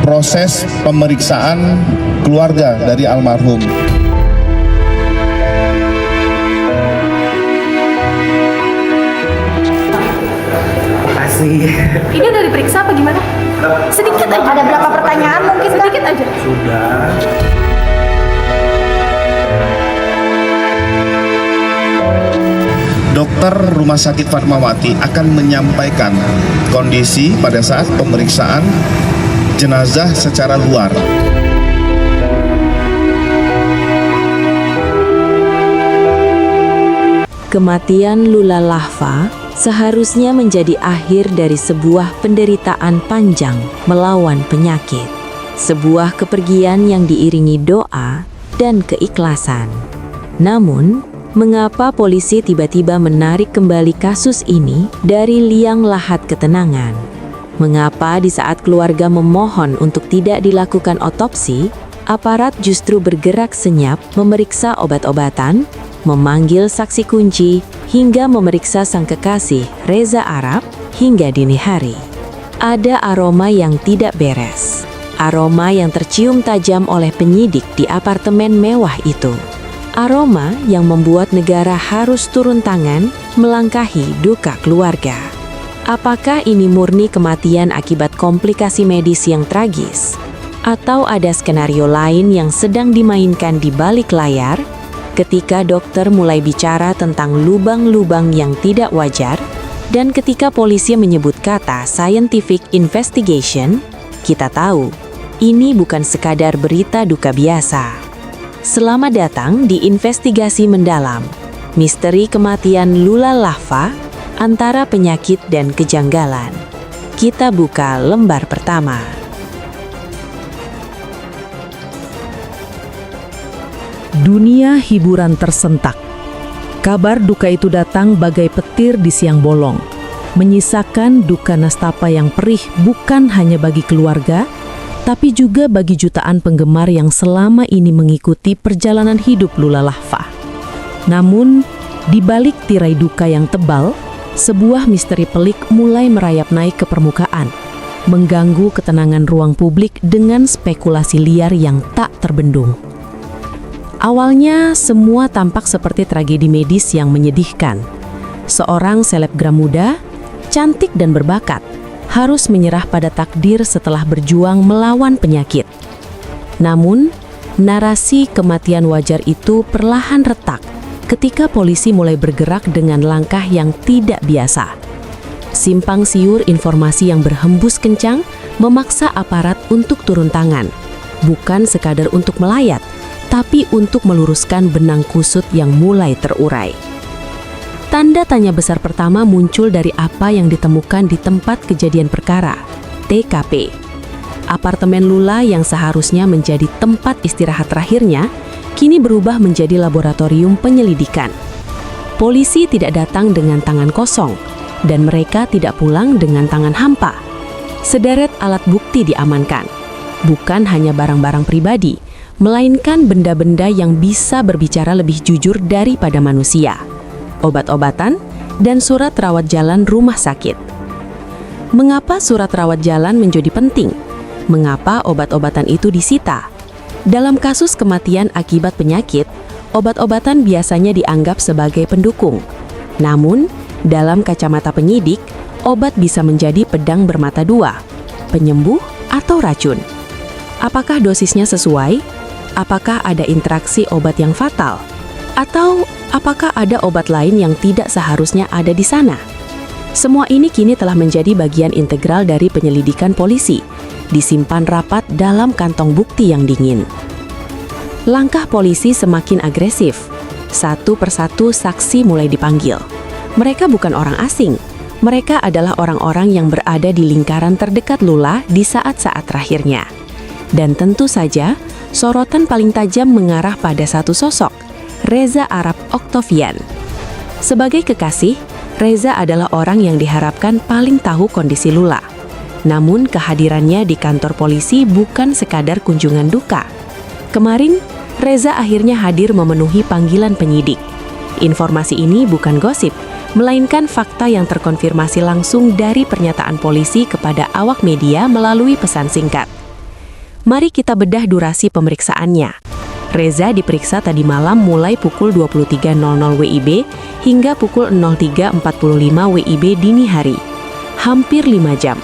proses pemeriksaan keluarga dari almarhum. Ini udah diperiksa apa gimana? Sedikit aja. Ada berapa pertanyaan mungkin? Sedikit aja. Sudah. Dokter Rumah Sakit Fatmawati akan menyampaikan kondisi pada saat pemeriksaan jenazah secara luar. Kematian Lula Lahfa seharusnya menjadi akhir dari sebuah penderitaan panjang melawan penyakit. Sebuah kepergian yang diiringi doa dan keikhlasan. Namun, mengapa polisi tiba-tiba menarik kembali kasus ini dari liang lahat ketenangan? Mengapa di saat keluarga memohon untuk tidak dilakukan otopsi, aparat justru bergerak senyap memeriksa obat-obatan, memanggil saksi kunci, hingga memeriksa sang kekasih Reza Arab hingga dini hari? Ada aroma yang tidak beres. Aroma yang tercium tajam oleh penyidik di apartemen mewah itu. Aroma yang membuat negara harus turun tangan melangkahi duka keluarga. Apakah ini murni kematian akibat komplikasi medis yang tragis? Atau ada skenario lain yang sedang dimainkan di balik layar? Ketika dokter mulai bicara tentang lubang-lubang yang tidak wajar, dan ketika polisi menyebut kata scientific investigation, kita tahu ini bukan sekadar berita duka biasa. Selamat datang di Investigasi Mendalam, misteri kematian Lula Lahfa antara penyakit dan kejanggalan. Kita buka lembar pertama. Dunia hiburan tersentak. Kabar duka itu datang bagai petir di siang bolong, menyisakan duka nestapa yang perih bukan hanya bagi keluarga, tapi juga bagi jutaan penggemar yang selama ini mengikuti perjalanan hidup Lula Lahfa. Namun, di balik tirai duka yang tebal, sebuah misteri pelik mulai merayap naik ke permukaan, mengganggu ketenangan ruang publik dengan spekulasi liar yang tak terbendung. Awalnya, semua tampak seperti tragedi medis yang menyedihkan. Seorang selebgram muda, cantik dan berbakat, harus menyerah pada takdir setelah berjuang melawan penyakit. Namun, narasi kematian wajar itu perlahan retak ketika polisi mulai bergerak dengan langkah yang tidak biasa. Simpang siur informasi yang berhembus kencang memaksa aparat untuk turun tangan, bukan sekadar untuk melayat, tapi untuk meluruskan benang kusut yang mulai terurai. Tanda tanya besar pertama muncul dari apa yang ditemukan di tempat kejadian perkara, TKP. Apartemen Lula yang seharusnya menjadi tempat istirahat terakhirnya, kini berubah menjadi laboratorium penyelidikan. Polisi tidak datang dengan tangan kosong, dan mereka tidak pulang dengan tangan hampa. Sederet alat bukti diamankan, bukan hanya barang-barang pribadi, melainkan benda-benda yang bisa berbicara lebih jujur daripada manusia. Obat-obatan, dan surat rawat jalan rumah sakit. Mengapa surat rawat jalan menjadi penting? Mengapa obat-obatan itu disita? Dalam kasus kematian akibat penyakit, obat-obatan biasanya dianggap sebagai pendukung. Namun, dalam kacamata penyidik, obat bisa menjadi pedang bermata dua, penyembuh atau racun. Apakah dosisnya sesuai? Apakah ada interaksi obat yang fatal? Atau apakah ada obat lain yang tidak seharusnya ada di sana? Semua ini kini telah menjadi bagian integral dari penyelidikan polisi, disimpan rapat dalam kantong bukti yang dingin. Langkah polisi semakin agresif. Satu persatu saksi mulai dipanggil. Mereka bukan orang asing. Mereka adalah orang-orang yang berada di lingkaran terdekat Lula di saat-saat terakhirnya. Dan tentu saja, sorotan paling tajam mengarah pada satu sosok, Reza Arab Octavian. Sebagai kekasih, Reza adalah orang yang diharapkan paling tahu kondisi Lula. Namun kehadirannya di kantor polisi bukan sekadar kunjungan duka. Kemarin, Reza akhirnya hadir memenuhi panggilan penyidik. Informasi ini bukan gosip, melainkan fakta yang terkonfirmasi langsung dari pernyataan polisi kepada awak media melalui pesan singkat. Mari kita bedah durasi pemeriksaannya. Reza diperiksa tadi malam mulai pukul 23.00 WIB hingga pukul 03.45 WIB dini hari. Hampir 5 jam.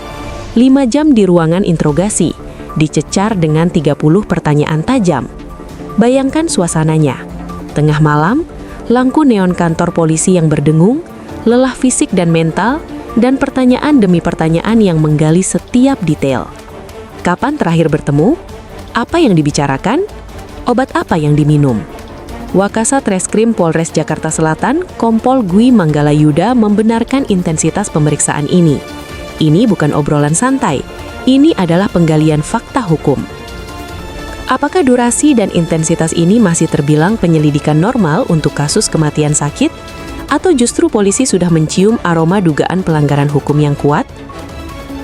5 jam di ruangan interogasi, dicecar dengan 30 pertanyaan tajam. Bayangkan suasananya. Tengah malam, lampu neon kantor polisi yang berdengung, lelah fisik dan mental, dan pertanyaan demi pertanyaan yang menggali setiap detail. Kapan terakhir bertemu? Apa yang dibicarakan? Obat apa yang diminum? Wakasat Reskrim Polres Jakarta Selatan, Kompol Gwi Manggalayuda membenarkan intensitas pemeriksaan ini. Ini bukan obrolan santai, ini adalah penggalian fakta hukum. Apakah durasi dan intensitas ini masih terbilang penyelidikan normal untuk kasus kematian sakit? Atau justru polisi sudah mencium aroma dugaan pelanggaran hukum yang kuat?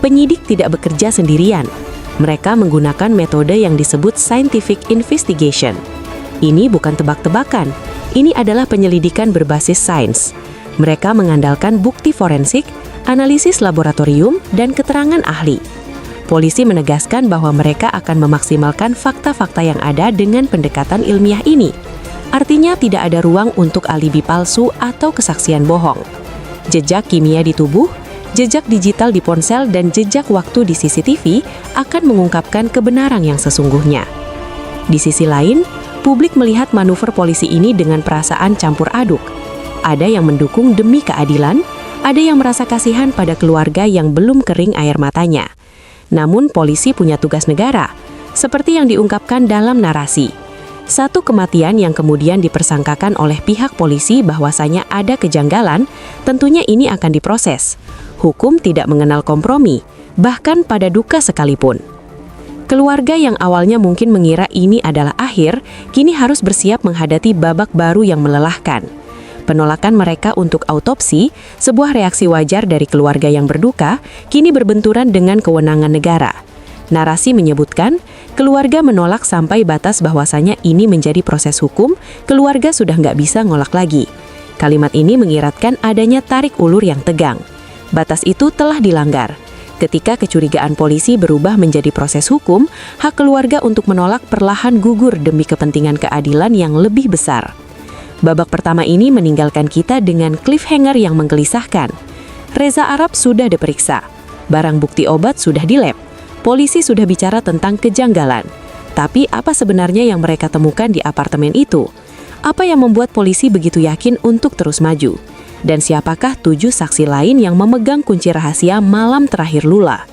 Penyidik tidak bekerja sendirian. Mereka menggunakan metode yang disebut scientific investigation. Ini bukan tebak-tebakan, ini adalah penyelidikan berbasis sains. Mereka mengandalkan bukti forensik, analisis laboratorium, dan keterangan ahli. Polisi menegaskan bahwa mereka akan memaksimalkan fakta-fakta yang ada dengan pendekatan ilmiah ini. Artinya tidak ada ruang untuk alibi palsu atau kesaksian bohong. Jejak kimia di tubuh, jejak digital di ponsel, dan jejak waktu di CCTV akan mengungkapkan kebenaran yang sesungguhnya. Di sisi lain, publik melihat manuver polisi ini dengan perasaan campur aduk. Ada yang mendukung demi keadilan, ada yang merasa kasihan pada keluarga yang belum kering air matanya. Namun polisi punya tugas negara, seperti yang diungkapkan dalam narasi. Satu kematian yang kemudian dipersangkakan oleh pihak polisi bahwasanya ada kejanggalan, tentunya ini akan diproses. Hukum tidak mengenal kompromi, bahkan pada duka sekalipun. Keluarga yang awalnya mungkin mengira ini adalah akhir, kini harus bersiap menghadapi babak baru yang melelahkan. Penolakan mereka untuk autopsi, sebuah reaksi wajar dari keluarga yang berduka, kini berbenturan dengan kewenangan negara. Narasi menyebutkan, keluarga menolak sampai batas bahwasanya ini menjadi proses hukum, keluarga sudah nggak bisa ngolak lagi. Kalimat ini mengiratkan adanya tarik ulur yang tegang. Batas itu telah dilanggar. Ketika kecurigaan polisi berubah menjadi proses hukum, hak keluarga untuk menolak perlahan gugur demi kepentingan keadilan yang lebih besar. Babak pertama ini meninggalkan kita dengan cliffhanger yang menggelisahkan. Reza Arab sudah diperiksa. Barang bukti obat sudah di lab. Polisi sudah bicara tentang kejanggalan. Tapi apa sebenarnya yang mereka temukan di apartemen itu? Apa yang membuat polisi begitu yakin untuk terus maju? Dan siapakah 7 saksi lain yang memegang kunci rahasia malam terakhir Lula?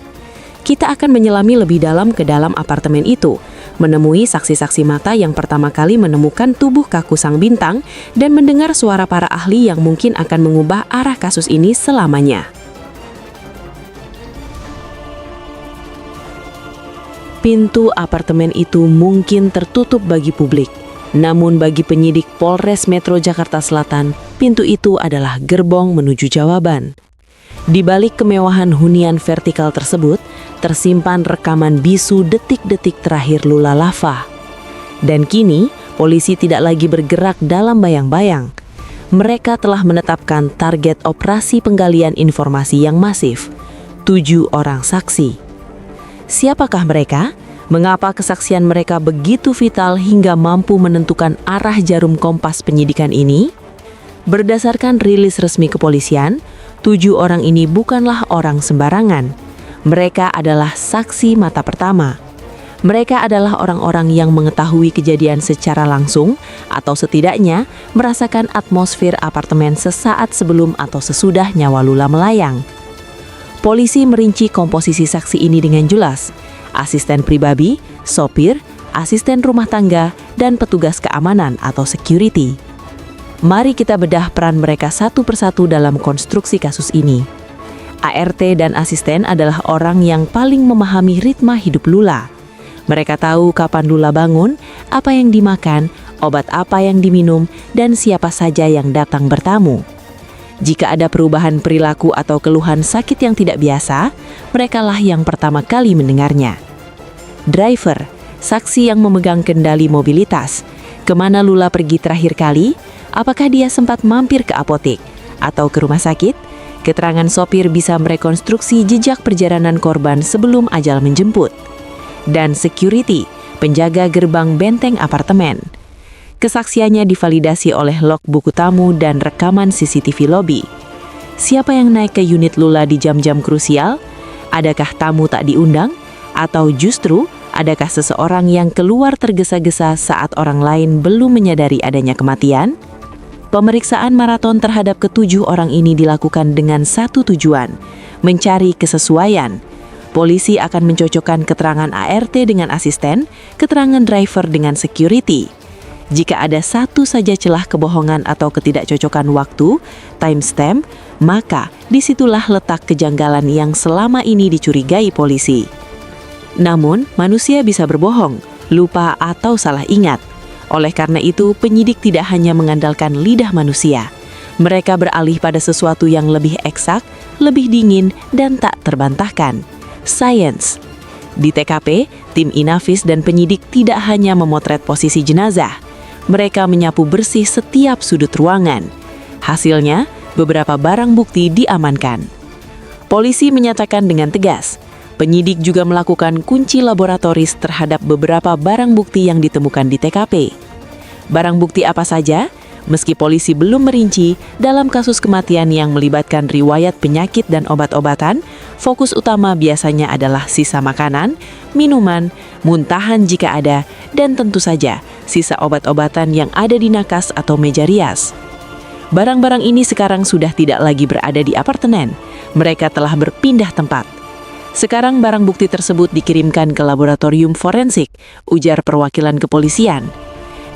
Kita akan menyelami lebih dalam ke dalam apartemen itu, menemui saksi-saksi mata yang pertama kali menemukan tubuh kaku sang bintang, dan mendengar suara para ahli yang mungkin akan mengubah arah kasus ini selamanya. Pintu apartemen itu mungkin tertutup bagi publik. Namun bagi penyidik Polres Metro Jakarta Selatan, pintu itu adalah gerbong menuju jawaban. Di balik kemewahan hunian vertikal tersebut, tersimpan rekaman bisu detik-detik terakhir Lula Lava. Dan kini, polisi tidak lagi bergerak dalam bayang-bayang. Mereka telah menetapkan target operasi penggalian informasi yang masif, 7 orang saksi. Siapakah mereka? Mengapa kesaksian mereka begitu vital hingga mampu menentukan arah jarum kompas penyidikan ini? Berdasarkan rilis resmi kepolisian, 7 orang ini bukanlah orang sembarangan. Mereka adalah saksi mata pertama. Mereka adalah orang-orang yang mengetahui kejadian secara langsung atau setidaknya merasakan atmosfer apartemen sesaat sebelum atau sesudah nyawa Lula melayang. Polisi merinci komposisi saksi ini dengan jelas. Asisten pribadi, sopir, asisten rumah tangga, dan petugas keamanan atau security. Mari kita bedah peran mereka satu persatu dalam konstruksi kasus ini. ART dan asisten adalah orang yang paling memahami ritme hidup Lula. Mereka tahu kapan Lula bangun, apa yang dimakan, obat apa yang diminum, dan siapa saja yang datang bertamu. Jika ada perubahan perilaku atau keluhan sakit yang tidak biasa, merekalah yang pertama kali mendengarnya. Driver, saksi yang memegang kendali mobilitas. Kemana Lula pergi terakhir kali? Apakah dia sempat mampir ke apotek atau ke rumah sakit? Keterangan sopir bisa merekonstruksi jejak perjalanan korban sebelum ajal menjemput. dan security, penjaga gerbang benteng apartemen. Kesaksiannya divalidasi oleh log buku tamu dan rekaman CCTV lobi. Siapa yang naik ke unit Lula di jam-jam krusial? Adakah tamu tak diundang? Atau justru adakah seseorang yang keluar tergesa-gesa saat orang lain belum menyadari adanya kematian? Pemeriksaan maraton terhadap ketujuh orang ini dilakukan dengan satu tujuan, mencari kesesuaian. Polisi akan mencocokkan keterangan ART dengan asisten, keterangan driver dengan security. Jika ada satu saja celah kebohongan atau ketidakcocokan waktu, timestamp, maka disitulah letak kejanggalan yang selama ini dicurigai polisi. Namun, manusia bisa berbohong, lupa atau salah ingat. Oleh karena itu, penyidik tidak hanya mengandalkan lidah manusia. Mereka beralih pada sesuatu yang lebih eksak, lebih dingin, dan tak terbantahkan. Science. Di TKP, tim Inavis dan penyidik tidak hanya memotret posisi jenazah. Mereka menyapu bersih setiap sudut ruangan. Hasilnya, beberapa barang bukti diamankan. Polisi menyatakan dengan tegas, penyidik juga melakukan kunci laboratoris terhadap beberapa barang bukti yang ditemukan di TKP. Barang bukti apa saja? Meski polisi belum merinci, dalam kasus kematian yang melibatkan riwayat penyakit dan obat-obatan, fokus utama biasanya adalah sisa makanan, minuman, muntahan jika ada, dan tentu saja sisa obat-obatan yang ada di nakas atau meja rias. Barang-barang ini sekarang sudah tidak lagi berada di apartemen. Mereka telah berpindah tempat. Sekarang barang bukti tersebut dikirimkan ke laboratorium forensik, ujar perwakilan kepolisian.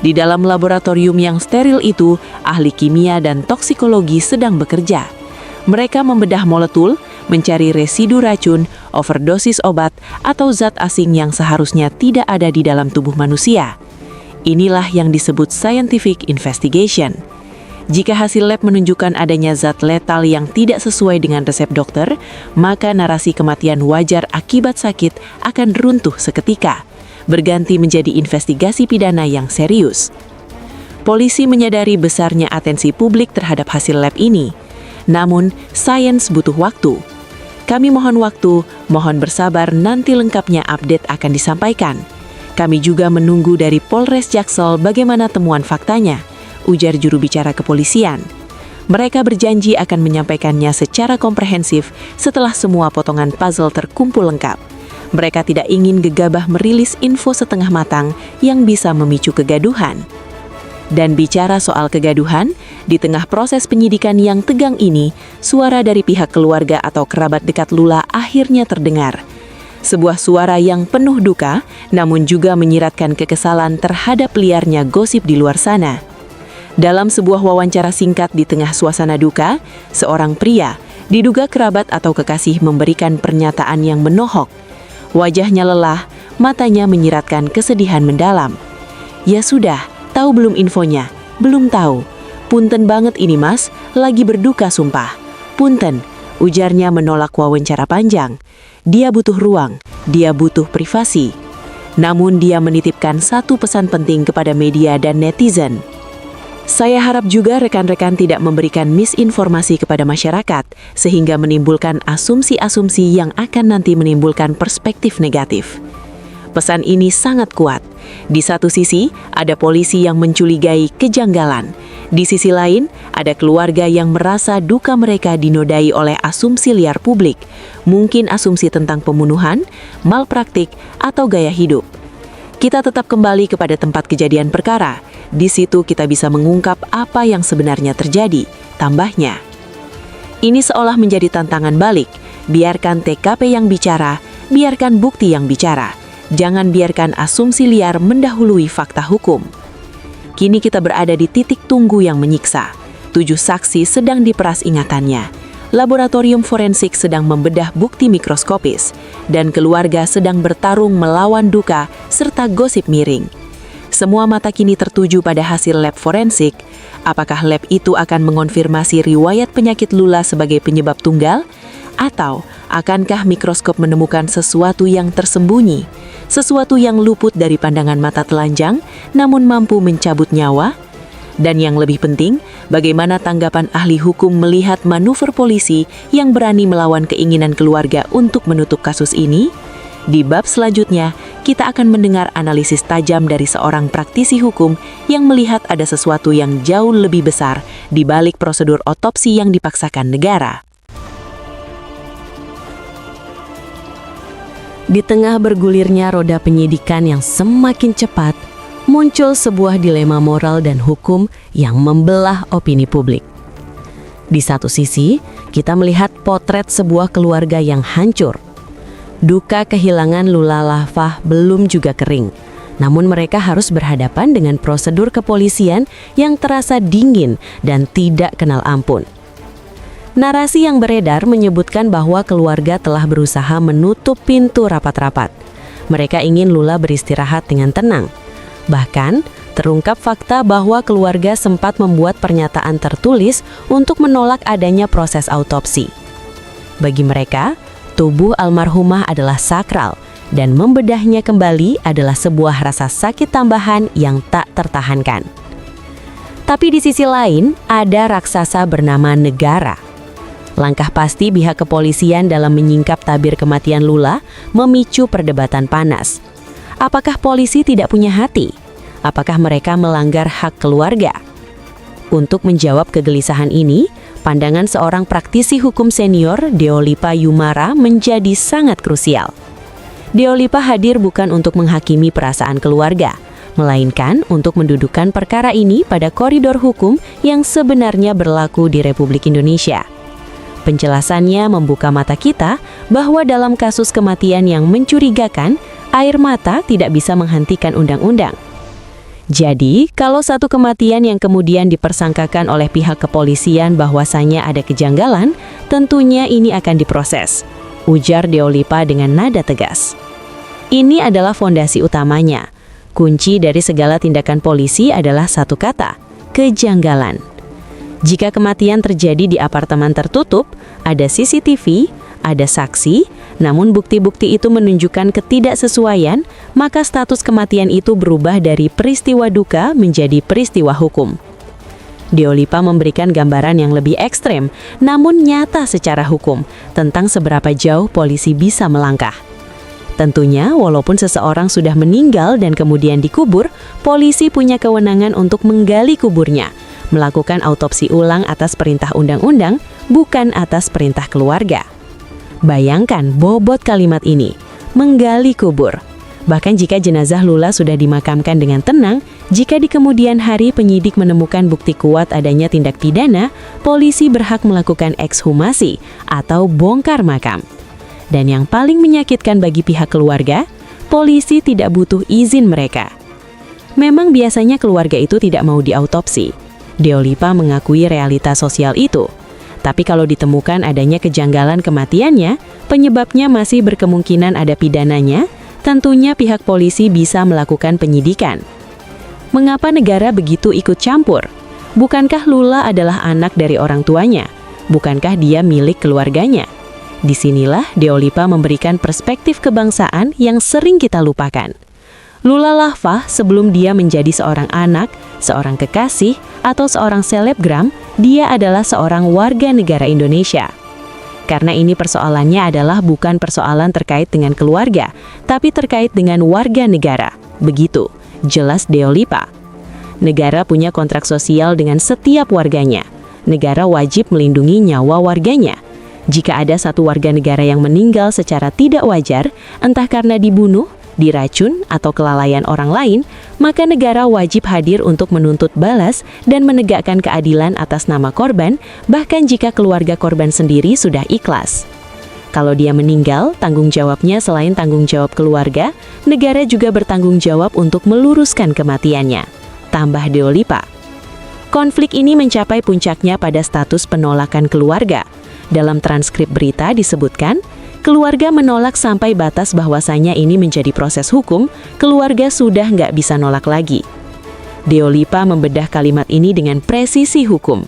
Di dalam laboratorium yang steril itu, ahli kimia dan toksikologi sedang bekerja. Mereka membedah molekul, mencari residu racun, overdosis obat, atau zat asing yang seharusnya tidak ada di dalam tubuh manusia. Inilah yang disebut scientific investigation. Jika hasil lab menunjukkan adanya zat letal yang tidak sesuai dengan resep dokter, maka narasi kematian wajar akibat sakit akan runtuh seketika, berganti menjadi investigasi pidana yang serius. Polisi menyadari besarnya atensi publik terhadap hasil lab ini. Namun, sains butuh waktu. Kami mohon waktu, mohon bersabar, nanti lengkapnya update akan disampaikan. Kami juga menunggu dari Polres Jaksel bagaimana temuan faktanya, ujar juru bicara kepolisian. Mereka berjanji akan menyampaikannya secara komprehensif setelah semua potongan puzzle terkumpul lengkap. Mereka tidak ingin gegabah merilis info setengah matang yang bisa memicu kegaduhan. Dan bicara soal kegaduhan, di tengah proses penyidikan yang tegang ini, suara dari pihak keluarga atau kerabat dekat Lula akhirnya terdengar. Sebuah suara yang penuh duka, namun juga menyiratkan kekesalan terhadap liarnya gosip di luar sana. Dalam sebuah wawancara singkat di tengah suasana duka, seorang pria, diduga kerabat atau kekasih, memberikan pernyataan yang menohok. Wajahnya lelah, matanya menyiratkan kesedihan mendalam. Ya sudah, tahu belum infonya? Belum tahu. Punten banget ini mas, lagi berduka sumpah. Punten, ujarnya menolak wawancara panjang. Dia butuh ruang, dia butuh privasi. Namun dia menitipkan satu pesan penting kepada media dan netizen. Saya harap juga rekan-rekan tidak memberikan misinformasi kepada masyarakat, sehingga menimbulkan asumsi-asumsi yang akan nanti menimbulkan perspektif negatif. Pesan ini sangat kuat. Di satu sisi, ada polisi yang mencurigai kejanggalan. Di sisi lain, ada keluarga yang merasa duka mereka dinodai oleh asumsi liar publik, mungkin asumsi tentang pembunuhan, malpraktik, atau gaya hidup. Kita tetap kembali kepada tempat kejadian perkara. Di situ kita bisa mengungkap apa yang sebenarnya terjadi, tambahnya. Ini seolah menjadi tantangan balik. Biarkan TKP yang bicara, biarkan bukti yang bicara. Jangan biarkan asumsi liar mendahului fakta hukum. Kini kita berada di titik tunggu yang menyiksa. 7 saksi sedang diperas ingatannya. Laboratorium forensik sedang membedah bukti mikroskopis. Dan keluarga sedang bertarung melawan duka serta gosip miring. Semua mata kini tertuju pada hasil lab forensik. Apakah lab itu akan mengonfirmasi riwayat penyakit Lula sebagai penyebab tunggal? Atau akankah mikroskop menemukan sesuatu yang tersembunyi? Sesuatu yang luput dari pandangan mata telanjang, namun mampu mencabut nyawa? Dan yang lebih penting, bagaimana tanggapan ahli hukum melihat manuver polisi yang berani melawan keinginan keluarga untuk menutup kasus ini? Di bab selanjutnya, kita akan mendengar analisis tajam dari seorang praktisi hukum yang melihat ada sesuatu yang jauh lebih besar di balik prosedur otopsi yang dipaksakan negara. Di tengah bergulirnya roda penyidikan yang semakin cepat, muncul sebuah dilema moral dan hukum yang membelah opini publik. Di satu sisi, kita melihat potret sebuah keluarga yang hancur. Duka kehilangan Lula Lafah belum juga kering, namun mereka harus berhadapan dengan prosedur kepolisian yang terasa dingin dan tidak kenal ampun. Narasi yang beredar menyebutkan bahwa keluarga telah berusaha menutup pintu rapat-rapat. Mereka ingin Lula beristirahat dengan tenang. Bahkan, terungkap fakta bahwa keluarga sempat membuat pernyataan tertulis untuk menolak adanya proses autopsi. Bagi mereka, tubuh almarhumah adalah sakral, dan membedahnya kembali adalah sebuah rasa sakit tambahan yang tak tertahankan. Tapi di sisi lain, ada raksasa bernama negara. Langkah pasti pihak kepolisian dalam menyingkap tabir kematian Lula memicu perdebatan panas. Apakah polisi tidak punya hati? Apakah mereka melanggar hak keluarga? Untuk menjawab kegelisahan ini, pandangan seorang praktisi hukum senior, Deolipa Yumara, menjadi sangat krusial. Deolipa hadir bukan untuk menghakimi perasaan keluarga, melainkan untuk mendudukan perkara ini pada koridor hukum yang sebenarnya berlaku di Republik Indonesia. Penjelasannya membuka mata kita bahwa dalam kasus kematian yang mencurigakan, air mata tidak bisa menghentikan undang-undang. Jadi, kalau satu kematian yang kemudian dipersangkakan oleh pihak kepolisian bahwasanya ada kejanggalan, tentunya ini akan diproses, ujar Deolipa dengan nada tegas. Ini adalah fondasi utamanya. Kunci dari segala tindakan polisi adalah satu kata, kejanggalan. Jika kematian terjadi di apartemen tertutup, ada CCTV, ada saksi, namun bukti-bukti itu menunjukkan ketidaksesuaian, maka status kematian itu berubah dari peristiwa duka menjadi peristiwa hukum. Deolipa memberikan gambaran yang lebih ekstrem, namun nyata secara hukum, tentang seberapa jauh polisi bisa melangkah. Tentunya, walaupun seseorang sudah meninggal dan kemudian dikubur, polisi punya kewenangan untuk menggali kuburnya, melakukan autopsi ulang atas perintah undang-undang, bukan atas perintah keluarga. Bayangkan bobot kalimat ini, menggali kubur. Bahkan jika jenazah Lula sudah dimakamkan dengan tenang, jika di kemudian hari penyidik menemukan bukti kuat adanya tindak pidana, polisi berhak melakukan ekshumasi atau bongkar makam. Dan yang paling menyakitkan bagi pihak keluarga, polisi tidak butuh izin mereka. Memang biasanya keluarga itu tidak mau diautopsi. Deolipa mengakui realitas sosial itu. Tapi kalau ditemukan adanya kejanggalan kematiannya, penyebabnya masih berkemungkinan ada pidananya, tentunya pihak polisi bisa melakukan penyidikan. Mengapa negara begitu ikut campur? Bukankah Lula adalah anak dari orang tuanya? Bukankah dia milik keluarganya? Disinilah Deolipa memberikan perspektif kebangsaan yang sering kita lupakan. Lula Lafah sebelum dia menjadi seorang anak, seorang kekasih, atau seorang selebgram, dia adalah seorang warga negara Indonesia. Karena ini persoalannya adalah bukan persoalan terkait dengan keluarga, tapi terkait dengan warga negara. Begitu, jelas Deolipa. Negara punya kontrak sosial dengan setiap warganya. Negara wajib melindungi nyawa warganya. Jika ada satu warga negara yang meninggal secara tidak wajar, entah karena dibunuh, diracun, atau kelalaian orang lain, maka negara wajib hadir untuk menuntut balas dan menegakkan keadilan atas nama korban, bahkan jika keluarga korban sendiri sudah ikhlas. Kalau dia meninggal, tanggung jawabnya selain tanggung jawab keluarga, negara juga bertanggung jawab untuk meluruskan kematiannya, tambah Deolipa. Konflik ini mencapai puncaknya pada status penolakan keluarga. Dalam transkrip berita disebutkan, keluarga menolak sampai batas bahwasanya ini menjadi proses hukum, keluarga sudah nggak bisa nolak lagi. Deolipa membedah kalimat ini dengan presisi hukum.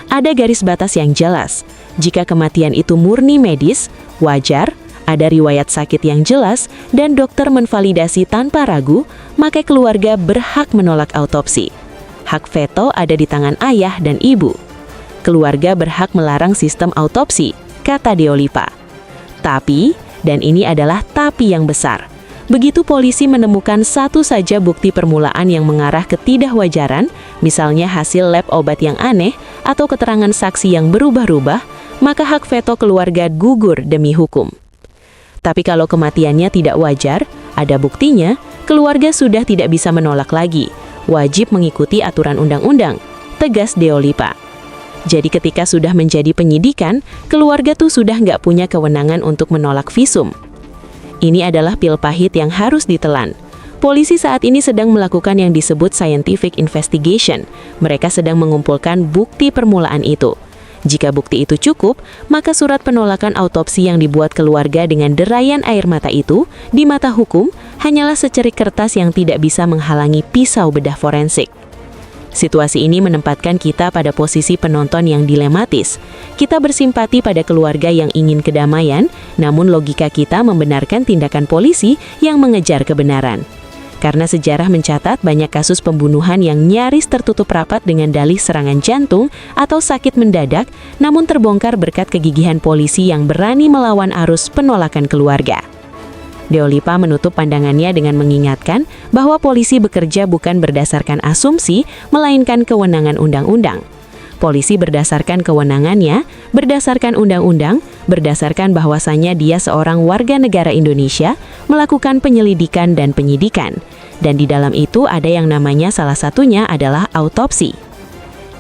Ada garis batas yang jelas. Jika kematian itu murni medis, wajar, ada riwayat sakit yang jelas, dan dokter menvalidasi tanpa ragu, maka keluarga berhak menolak autopsi. Hak veto ada di tangan ayah dan ibu. Keluarga berhak melarang sistem autopsi, kata Deolipa. Tapi, Dan ini adalah tapi yang besar. Begitu polisi menemukan satu saja bukti permulaan yang mengarah ke ketidakwajaran, misalnya hasil lab obat yang aneh atau keterangan saksi yang berubah-ubah, maka hak veto keluarga gugur demi hukum. Tapi kalau kematiannya tidak wajar, ada buktinya, keluarga sudah tidak bisa menolak lagi. Wajib mengikuti aturan undang-undang, tegas Deolipa. Jadi ketika sudah menjadi penyidikan, keluarga tuh sudah nggak punya kewenangan untuk menolak visum. Ini adalah pil pahit yang harus ditelan. Polisi saat ini sedang melakukan yang disebut scientific investigation. Mereka sedang mengumpulkan bukti permulaan itu. Jika bukti itu cukup, maka surat penolakan autopsi yang dibuat keluarga dengan derayan air mata itu, di mata hukum, hanyalah secerik kertas yang tidak bisa menghalangi pisau bedah forensik. Situasi ini menempatkan kita pada posisi penonton yang dilematis. Kita bersimpati pada keluarga yang ingin kedamaian, namun logika kita membenarkan tindakan polisi yang mengejar kebenaran. Karena sejarah mencatat banyak kasus pembunuhan yang nyaris tertutup rapat dengan dalih serangan jantung atau sakit mendadak, namun terbongkar berkat kegigihan polisi yang berani melawan arus penolakan keluarga. Deolipa menutup pandangannya dengan mengingatkan bahwa polisi bekerja bukan berdasarkan asumsi, melainkan kewenangan undang-undang. Polisi berdasarkan kewenangannya, berdasarkan undang-undang, berdasarkan bahwasannya dia seorang warga negara Indonesia, melakukan penyelidikan dan penyidikan. Dan di dalam itu ada yang namanya salah satunya adalah autopsi.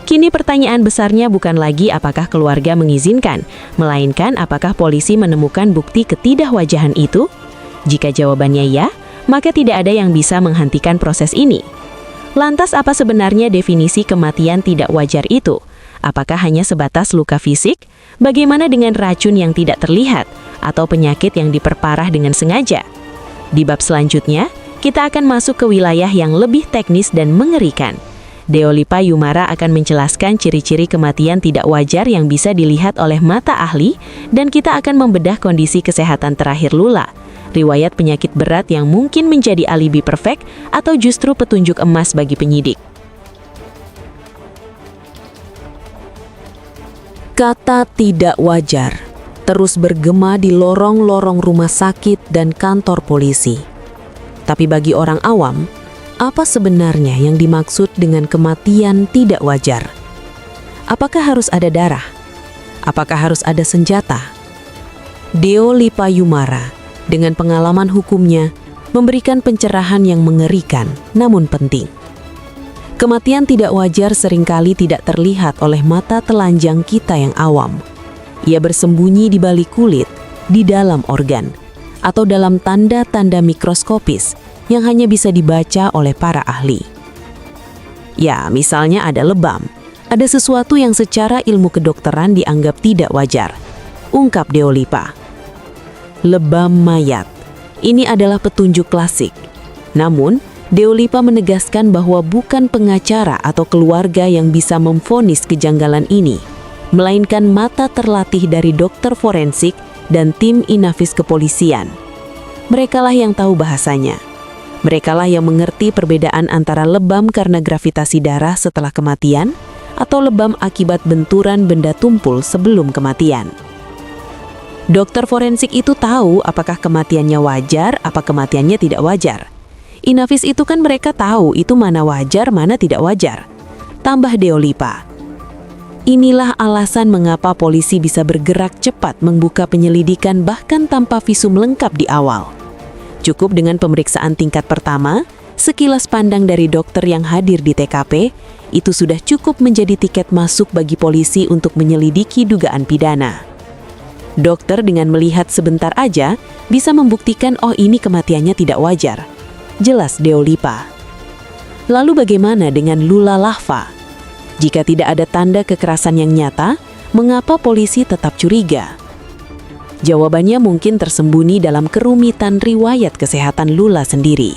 Kini pertanyaan besarnya bukan lagi apakah keluarga mengizinkan, melainkan apakah polisi menemukan bukti ketidakwajahan itu? Jika jawabannya ya, maka tidak ada yang bisa menghentikan proses ini. Lantas apa sebenarnya definisi kematian tidak wajar itu? Apakah hanya sebatas luka fisik? Bagaimana dengan racun yang tidak terlihat? Atau penyakit yang diperparah dengan sengaja? Di bab selanjutnya, kita akan masuk ke wilayah yang lebih teknis dan mengerikan. Deolipa Yumara akan menjelaskan ciri-ciri kematian tidak wajar yang bisa dilihat oleh mata ahli, dan kita akan membedah kondisi kesehatan terakhir Lula. Riwayat penyakit berat yang mungkin menjadi alibi perfect atau justru petunjuk emas bagi penyidik. Kata tidak wajar terus bergema di lorong-lorong rumah sakit dan kantor polisi. Tapi bagi orang awam, apa sebenarnya yang dimaksud dengan kematian tidak wajar? Apakah harus ada darah? Apakah harus ada senjata? Deolipa Yumara dengan pengalaman hukumnya, memberikan pencerahan yang mengerikan, namun penting. Kematian tidak wajar seringkali tidak terlihat oleh mata telanjang kita yang awam. Ia bersembunyi di balik kulit, di dalam organ, atau dalam tanda-tanda mikroskopis yang hanya bisa dibaca oleh para ahli. Ya, misalnya ada lebam, ada sesuatu yang secara ilmu kedokteran dianggap tidak wajar, ungkap Deolipa. Lebam mayat. Ini adalah petunjuk klasik. Namun, Deolipa menegaskan bahwa bukan pengacara atau keluarga yang bisa memvonis kejanggalan ini, melainkan mata terlatih dari dokter forensik dan tim Inafis kepolisian. Merekalah yang tahu bahasanya. Merekalah yang mengerti perbedaan antara lebam karena gravitasi darah setelah kematian atau lebam akibat benturan benda tumpul sebelum kematian. Dokter forensik itu tahu apakah kematiannya wajar, apa kematiannya tidak wajar. Inafis itu kan mereka tahu itu mana wajar, mana tidak wajar. Tambah Deolipa. Inilah alasan mengapa polisi bisa bergerak cepat membuka penyelidikan bahkan tanpa visum lengkap di awal. Cukup dengan pemeriksaan tingkat pertama, sekilas pandang dari dokter yang hadir di TKP, itu sudah cukup menjadi tiket masuk bagi polisi untuk menyelidiki dugaan pidana. Dokter dengan melihat sebentar aja bisa membuktikan oh ini kematiannya tidak wajar. Jelas Deolipa. Lalu bagaimana dengan Lula Lahva? Jika tidak ada tanda kekerasan yang nyata, mengapa polisi tetap curiga? Jawabannya mungkin tersembunyi dalam kerumitan riwayat kesehatan Lula sendiri.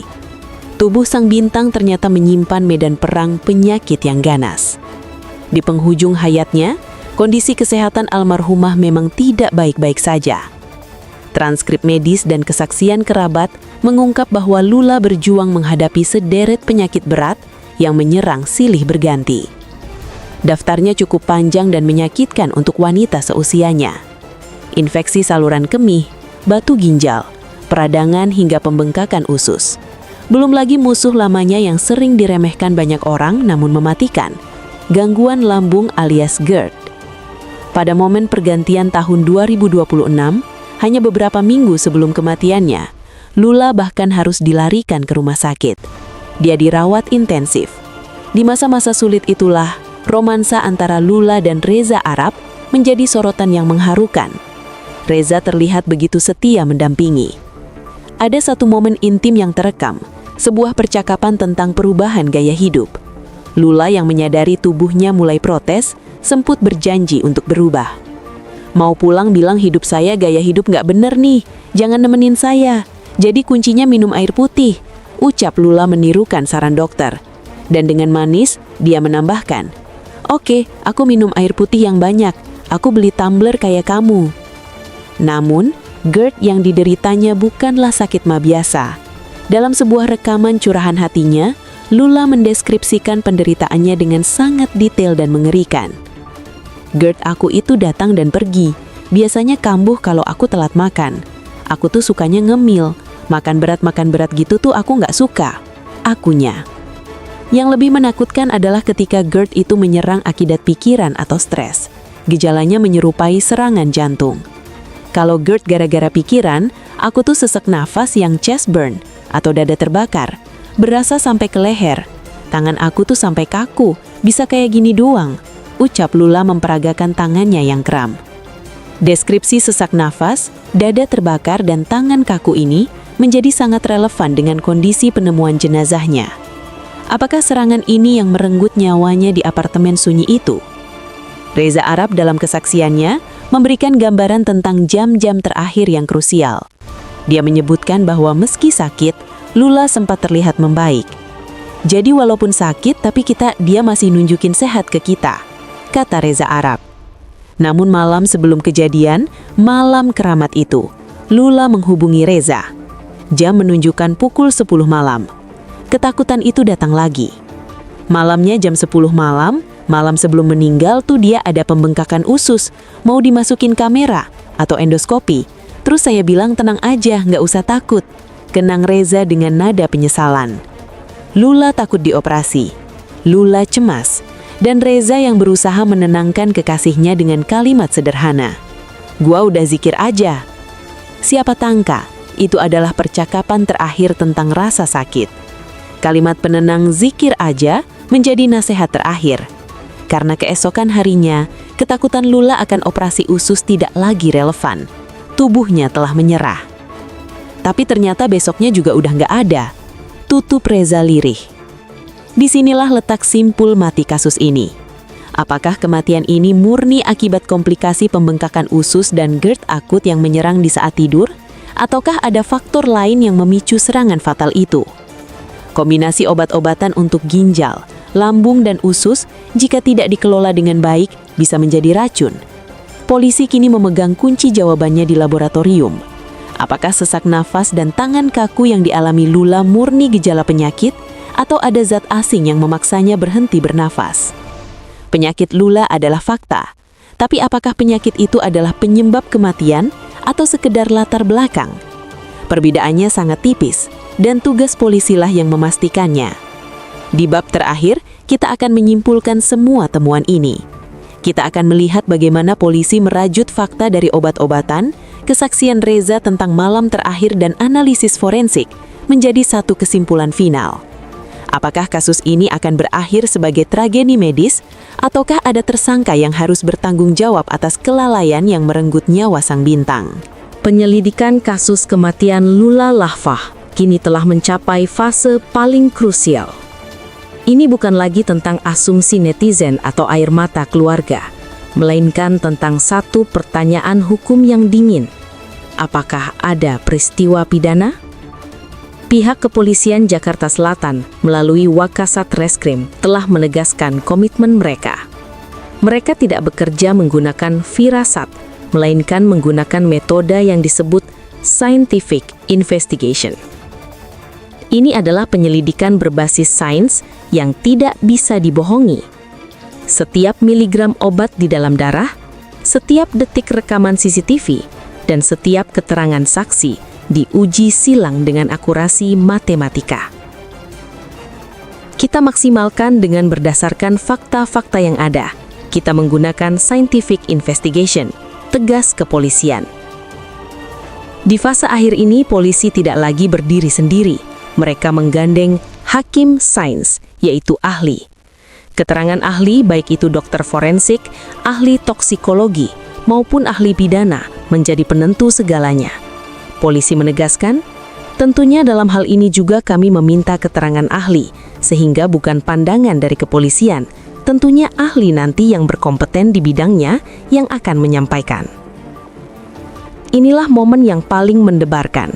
Tubuh sang bintang ternyata menyimpan medan perang penyakit yang ganas. Di penghujung hayatnya, kondisi kesehatan almarhumah memang tidak baik-baik saja. Transkrip medis dan kesaksian kerabat mengungkap bahwa Lula berjuang menghadapi sederet penyakit berat yang menyerang silih berganti. Daftarnya cukup panjang dan menyakitkan untuk wanita seusianya. Infeksi saluran kemih, batu ginjal, peradangan hingga pembengkakan usus. Belum lagi musuh lamanya yang sering diremehkan banyak orang namun mematikan, gangguan lambung alias GERD. Pada momen pergantian tahun 2026, hanya beberapa minggu sebelum kematiannya, Lula bahkan harus dilarikan ke rumah sakit. Dia dirawat intensif. Di masa-masa sulit itulah, romansa antara Lula dan Reza Arab menjadi sorotan yang mengharukan. Reza terlihat begitu setia mendampingi. Ada satu momen intim yang terekam, sebuah percakapan tentang perubahan gaya hidup. Lula yang menyadari tubuhnya mulai protes, sempat berjanji untuk berubah. Mau pulang bilang hidup saya gaya hidup nggak bener nih, jangan nemenin saya. Jadi kuncinya minum air putih, ucap Lula menirukan saran dokter. Dan dengan manis, dia menambahkan, "Oke, aku minum air putih yang banyak, aku beli tumbler kayak kamu." Namun, GERD yang dideritanya bukanlah sakit ma biasa. Dalam sebuah rekaman curahan hatinya, Lula mendeskripsikan penderitaannya dengan sangat detail dan mengerikan. "GERD aku itu datang dan pergi. Biasanya kambuh kalau aku telat makan. Aku tuh sukanya ngemil. Makan berat gitu tuh aku nggak suka." Akunya. Yang lebih menakutkan adalah ketika GERD itu menyerang akibat pikiran atau stres. Gejalanya menyerupai serangan jantung. Kalau GERD gara-gara pikiran, aku tuh sesek nafas yang chest burn atau dada terbakar, berasa sampai ke leher. Tangan aku tuh sampai kaku, bisa kayak gini doang, ucap Lula memperagakan tangannya yang kram. Deskripsi sesak nafas, dada terbakar, dan tangan kaku ini menjadi sangat relevan dengan kondisi penemuan jenazahnya. Apakah serangan ini yang merenggut nyawanya di apartemen sunyi itu? Reza Arab dalam kesaksiannya memberikan gambaran tentang jam-jam terakhir yang krusial. Dia menyebutkan bahwa meski sakit, Lula sempat terlihat membaik. Jadi walaupun sakit, tapi dia masih nunjukin sehat ke kita, kata Reza Arab. Namun malam sebelum kejadian, malam keramat itu, Lula menghubungi Reza. Jam menunjukkan pukul 10 malam. Ketakutan itu datang lagi. Malamnya jam 10 malam, malam sebelum meninggal tuh dia ada pembengkakan usus, mau dimasukin kamera atau endoskopi. Terus saya bilang tenang aja, nggak usah takut. Kenang Reza dengan nada penyesalan. Lula takut dioperasi. Lula cemas. Dan Reza yang berusaha menenangkan kekasihnya dengan kalimat sederhana. "Gua udah zikir aja." Siapa tangka, itu adalah percakapan terakhir tentang rasa sakit. Kalimat penenang zikir aja menjadi nasihat terakhir. Karena keesokan harinya, ketakutan Lula akan operasi usus tidak lagi relevan. Tubuhnya telah menyerah. Tapi ternyata besoknya juga udah nggak ada. Tutup Reza lirih. Disinilah letak simpul mati kasus ini. Apakah kematian ini murni akibat komplikasi pembengkakan usus dan GERD akut yang menyerang di saat tidur? Ataukah ada faktor lain yang memicu serangan fatal itu? Kombinasi obat-obatan untuk ginjal, lambung, dan usus jika tidak dikelola dengan baik bisa menjadi racun. Polisi kini memegang kunci jawabannya di laboratorium. Apakah sesak nafas dan tangan kaku yang dialami Lula murni gejala penyakit atau ada zat asing yang memaksanya berhenti bernafas? Penyakit Lula adalah fakta, tapi apakah penyakit itu adalah penyebab kematian atau sekedar latar belakang? Perbedaannya sangat tipis, dan tugas polisilah yang memastikannya. Di bab terakhir, kita akan menyimpulkan semua temuan ini. Kita akan melihat bagaimana polisi merajut fakta dari obat-obatan, kesaksian Reza tentang malam terakhir, dan analisis forensik menjadi satu kesimpulan final. Apakah kasus ini akan berakhir sebagai tragedi medis, ataukah ada tersangka yang harus bertanggung jawab atas kelalaian yang merenggut nyawa sang bintang? Penyelidikan kasus kematian Lula Lahfah kini telah mencapai fase paling krusial. Ini bukan lagi tentang asumsi netizen atau air mata keluarga, melainkan tentang satu pertanyaan hukum yang dingin. Apakah ada peristiwa pidana? Pihak kepolisian Jakarta Selatan melalui Wakasat Reskrim telah menegaskan komitmen mereka. Mereka tidak bekerja menggunakan firasat, melainkan menggunakan metode yang disebut scientific investigation. Ini adalah penyelidikan berbasis sains yang tidak bisa dibohongi. Setiap miligram obat di dalam darah, setiap detik rekaman CCTV, dan setiap keterangan saksi diuji silang dengan akurasi matematika. Kita maksimalkan dengan berdasarkan fakta-fakta yang ada. Kita menggunakan scientific investigation, tegas kepolisian. Di fase akhir ini, polisi tidak lagi berdiri sendiri. Mereka menggandeng hakim sains, yaitu ahli. Keterangan ahli, baik itu dokter forensik, ahli toksikologi, maupun ahli pidana, menjadi penentu segalanya. Polisi menegaskan, tentunya dalam hal ini juga kami meminta keterangan ahli, sehingga bukan pandangan dari kepolisian, tentunya ahli nanti yang berkompeten di bidangnya yang akan menyampaikan. Inilah momen yang paling mendebarkan.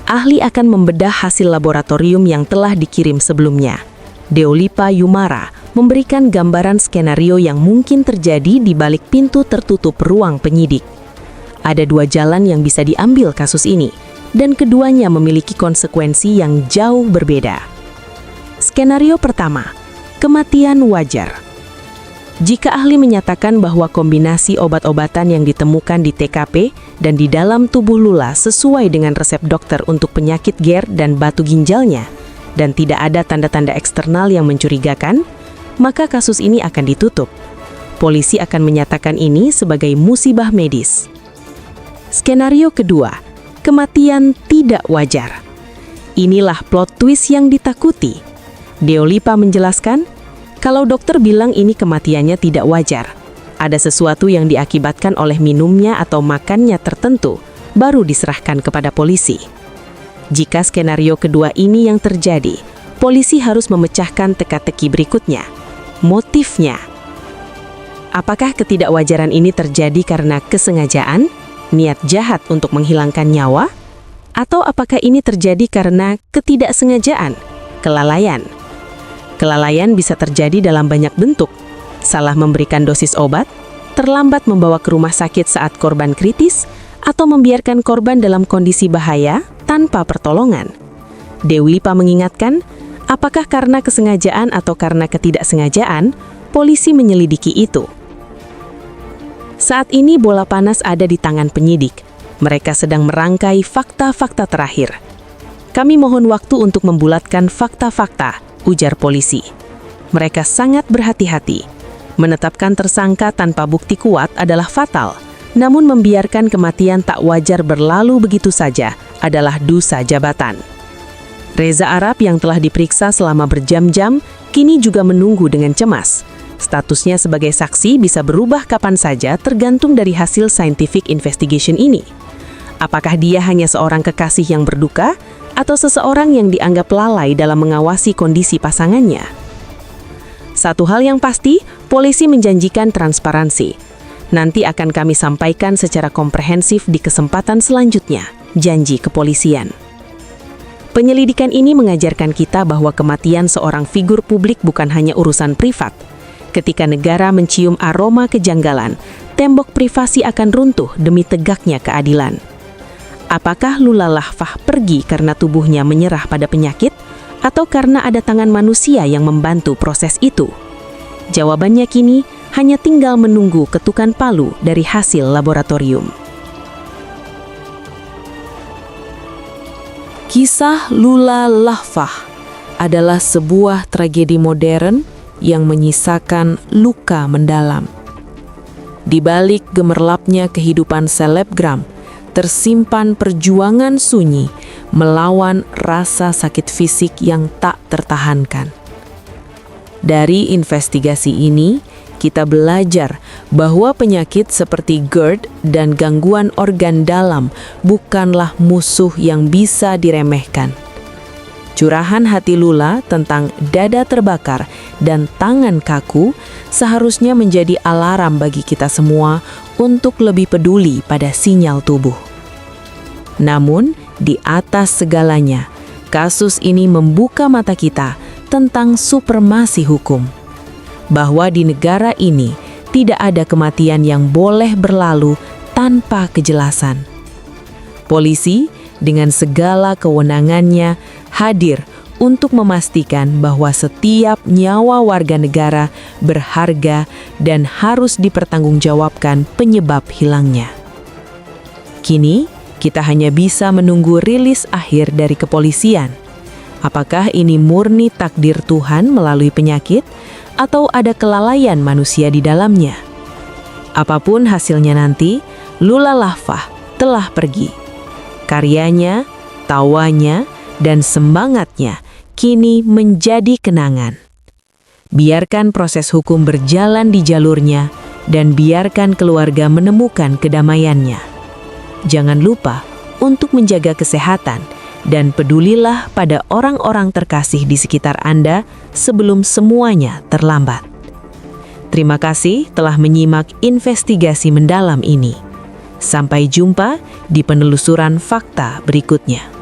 Ahli akan membedah hasil laboratorium yang telah dikirim sebelumnya. Deolipa Yumara memberikan gambaran skenario yang mungkin terjadi di balik pintu tertutup ruang penyidik. Ada 2 jalan yang bisa diambil kasus ini, dan keduanya memiliki konsekuensi yang jauh berbeda. Skenario pertama, kematian wajar. Jika ahli menyatakan bahwa kombinasi obat-obatan yang ditemukan di TKP dan di dalam tubuh Lula sesuai dengan resep dokter untuk penyakit GERD dan batu ginjalnya, dan tidak ada tanda-tanda eksternal yang mencurigakan, maka kasus ini akan ditutup. Polisi akan menyatakan ini sebagai musibah medis. Skenario kedua, kematian tidak wajar. Inilah plot twist yang ditakuti. Deolipa menjelaskan, kalau dokter bilang ini kematiannya tidak wajar, ada sesuatu yang diakibatkan oleh minumnya atau makannya tertentu, baru diserahkan kepada polisi. Jika skenario kedua ini yang terjadi, polisi harus memecahkan teka-teki berikutnya. Motifnya. Apakah ketidakwajaran ini terjadi karena kesengajaan, niat jahat untuk menghilangkan nyawa? Atau apakah ini terjadi karena ketidaksengajaan, kelalaian? Kelalaian bisa terjadi dalam banyak bentuk. Salah memberikan dosis obat, terlambat membawa ke rumah sakit saat korban kritis, atau membiarkan korban dalam kondisi bahaya tanpa pertolongan. Deolipa mengingatkan, apakah karena kesengajaan atau karena ketidaksengajaan, polisi menyelidiki itu. Saat ini bola panas ada di tangan penyidik. Mereka sedang merangkai fakta-fakta terakhir. Kami mohon waktu untuk membulatkan fakta-fakta, ujar polisi. Mereka sangat berhati-hati. Menetapkan tersangka tanpa bukti kuat adalah fatal, namun membiarkan kematian tak wajar berlalu begitu saja adalah dosa jabatan. Reza Arab yang telah diperiksa selama berjam-jam, kini juga menunggu dengan cemas. Statusnya sebagai saksi bisa berubah kapan saja tergantung dari hasil scientific investigation ini. Apakah dia hanya seorang kekasih yang berduka, atau seseorang yang dianggap lalai dalam mengawasi kondisi pasangannya? Satu hal yang pasti, polisi menjanjikan transparansi. Nanti akan kami sampaikan secara komprehensif di kesempatan selanjutnya, janji kepolisian. Penyelidikan ini mengajarkan kita bahwa kematian seorang figur publik bukan hanya urusan privat. Ketika negara mencium aroma kejanggalan, tembok privasi akan runtuh demi tegaknya keadilan. Apakah Lula Lahfah pergi karena tubuhnya menyerah pada penyakit, atau karena ada tangan manusia yang membantu proses itu? Jawabannya kini hanya tinggal menunggu ketukan palu dari hasil laboratorium. Kisah Lula Lahfah adalah sebuah tragedi modern yang menyisakan luka mendalam. Di balik gemerlapnya kehidupan selebgram, tersimpan perjuangan sunyi melawan rasa sakit fisik yang tak tertahankan. Dari investigasi ini, kita belajar bahwa penyakit seperti GERD dan gangguan organ dalam bukanlah musuh yang bisa diremehkan. Curahan hati Lula tentang dada terbakar dan tangan kaku seharusnya menjadi alarm bagi kita semua untuk lebih peduli pada sinyal tubuh. Namun, di atas segalanya, kasus ini membuka mata kita tentang supremasi hukum. Bahwa di negara ini tidak ada kematian yang boleh berlalu tanpa kejelasan. Polisi dengan segala kewenangannya hadir untuk memastikan bahwa setiap nyawa warga negara berharga dan harus dipertanggungjawabkan penyebab hilangnya. Kini, kita hanya bisa menunggu rilis akhir dari kepolisian. Apakah ini murni takdir Tuhan melalui penyakit, atau ada kelalaian manusia di dalamnya? Apapun hasilnya nanti, Lula Lavah telah pergi. Karyanya, tawanya, dan semangatnya kini menjadi kenangan. Biarkan proses hukum berjalan di jalurnya, dan biarkan keluarga menemukan kedamaiannya. Jangan lupa untuk menjaga kesehatan dan pedulilah pada orang-orang terkasih di sekitar Anda sebelum semuanya terlambat. Terima kasih telah menyimak investigasi mendalam ini. Sampai jumpa di penelusuran fakta berikutnya.